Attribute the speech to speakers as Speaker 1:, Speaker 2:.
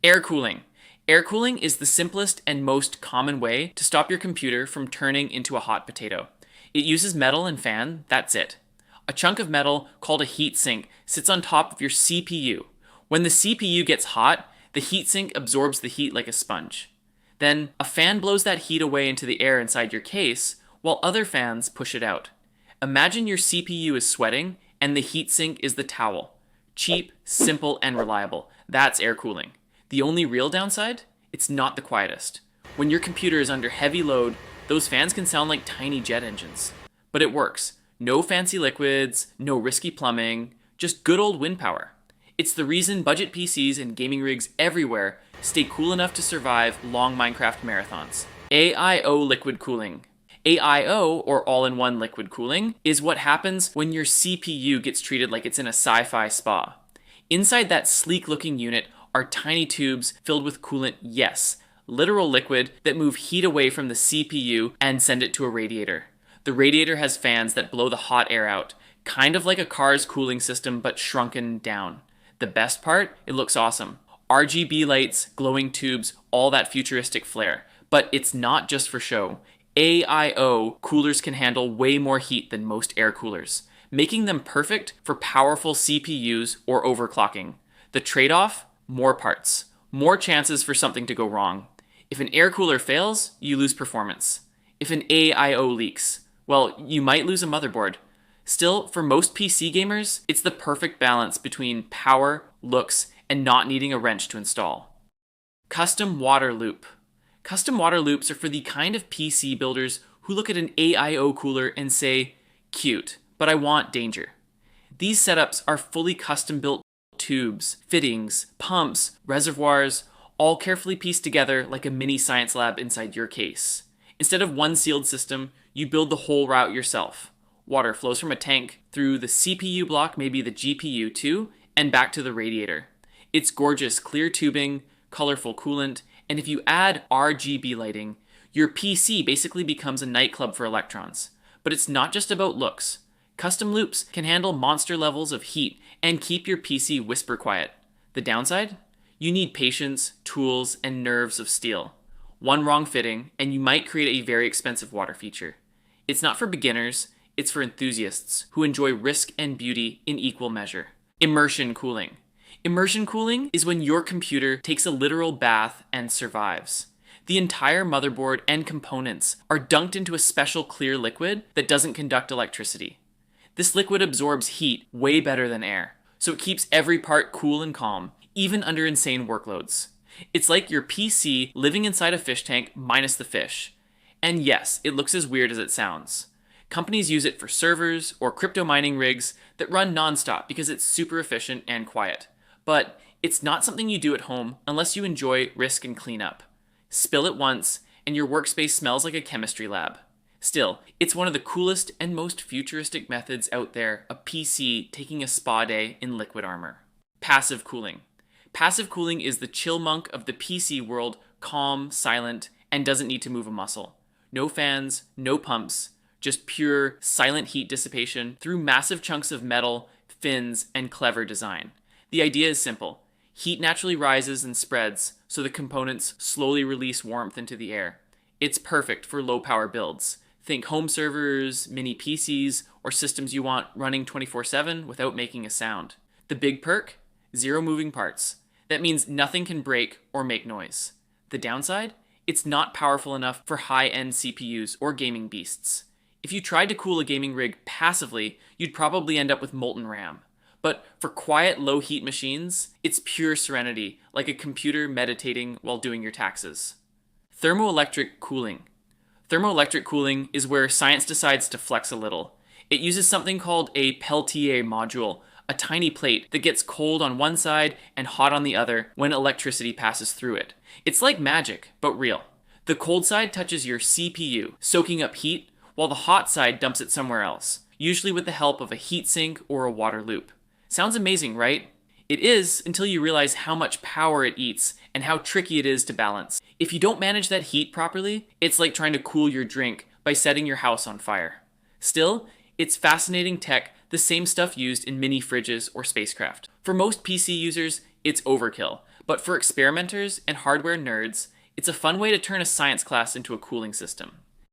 Speaker 1: Air cooling. Air cooling is the simplest and most common way to stop your computer from turning into a hot potato. It uses metal and fan, that's it. A chunk of metal called a heatsink sits on top of your CPU. When the CPU gets hot, the heatsink absorbs the heat like a sponge. Then a fan blows that heat away into the air inside your case, while other fans push it out. Imagine your CPU is sweating and the heatsink is the towel. Cheap, simple, and reliable. That's air cooling. The only real downside? It's not the quietest. When your computer is under heavy load, those fans can sound like tiny jet engines. But it works. No fancy liquids, no risky plumbing, just good old wind power. It's the reason budget PCs and gaming rigs everywhere stay cool enough to survive long Minecraft marathons. AIO Liquid Cooling. AIO, or all-in-one liquid cooling, is what happens when your CPU gets treated like it's in a sci-fi spa. Inside that sleek-looking unit are tiny tubes filled with coolant, yes, literal liquid that move heat away from the CPU and send it to a radiator. The radiator has fans that blow the hot air out, kind of like a car's cooling system but shrunken down. The best part? It looks awesome. RGB lights, glowing tubes, all that futuristic flair. But it's not just for show. AIO coolers can handle way more heat than most air coolers, making them perfect for powerful CPUs or overclocking. The trade-off? More parts. More chances for something to go wrong. If an air cooler fails, you lose performance. If an AIO leaks, well, you might lose a motherboard. Still, for most PC gamers, it's the perfect balance between power, looks, and not needing a wrench to install. Custom water loop. Custom water loops are for the kind of PC builders who look at an AIO cooler and say, cute, but I want danger. These setups are fully custom built tubes, fittings, pumps, reservoirs, all carefully pieced together like a mini science lab inside your case. Instead of one sealed system, you build the whole route yourself. Water flows from a tank through the CPU block, maybe the GPU too, and back to the radiator. It's gorgeous, clear tubing, colorful coolant, and if you add RGB lighting, your PC basically becomes a nightclub for electrons. But it's not just about looks. Custom loops can handle monster levels of heat and keep your PC whisper quiet. The downside? You need patience, tools, and nerves of steel. One wrong fitting, and you might create a very expensive water feature. It's not for beginners, it's for enthusiasts who enjoy risk and beauty in equal measure. Immersion cooling. Immersion cooling is when your computer takes a literal bath and survives. The entire motherboard and components are dunked into a special clear liquid that doesn't conduct electricity. This liquid absorbs heat way better than air, so it keeps every part cool and calm, even under insane workloads. It's like your PC living inside a fish tank minus the fish. And yes, it looks as weird as it sounds. Companies use it for servers or crypto mining rigs that run nonstop because it's super efficient and quiet. But it's not something you do at home unless you enjoy risk and cleanup. Spill it once, and your workspace smells like a chemistry lab. Still, it's one of the coolest and most futuristic methods out there, a PC taking a spa day in liquid armor. Passive cooling. Passive cooling is the chill monk of the PC world, calm, silent, and doesn't need to move a muscle. No fans, no pumps, just pure, silent heat dissipation through massive chunks of metal, fins, and clever design. The idea is simple. Heat naturally rises and spreads, so the components slowly release warmth into the air. It's perfect for low-power builds. Think home servers, mini PCs, or systems you want running 24/7 without making a sound. The big perk? Zero moving parts. That means nothing can break or make noise. The downside? It's not powerful enough for high-end CPUs or gaming beasts. If you tried to cool a gaming rig passively, you'd probably end up with molten RAM. But for quiet, low-heat machines, it's pure serenity, like a computer meditating while doing your taxes. Thermoelectric cooling. Thermoelectric cooling is where science decides to flex a little. It uses something called a Peltier module, a tiny plate that gets cold on one side and hot on the other when electricity passes through it. It's like magic, but real. The cold side touches your CPU, soaking up heat, while the hot side dumps it somewhere else, usually with the help of a heatsink or a water loop. Sounds amazing, right? It is until you realize how much power it eats and how tricky it is to balance. If you don't manage that heat properly, it's like trying to cool your drink by setting your house on fire. Still, it's fascinating tech, the same stuff used in mini fridges or spacecraft. For most PC users, it's overkill, But for experimenters and hardware nerds, it's a fun way to turn a science class into a cooling system.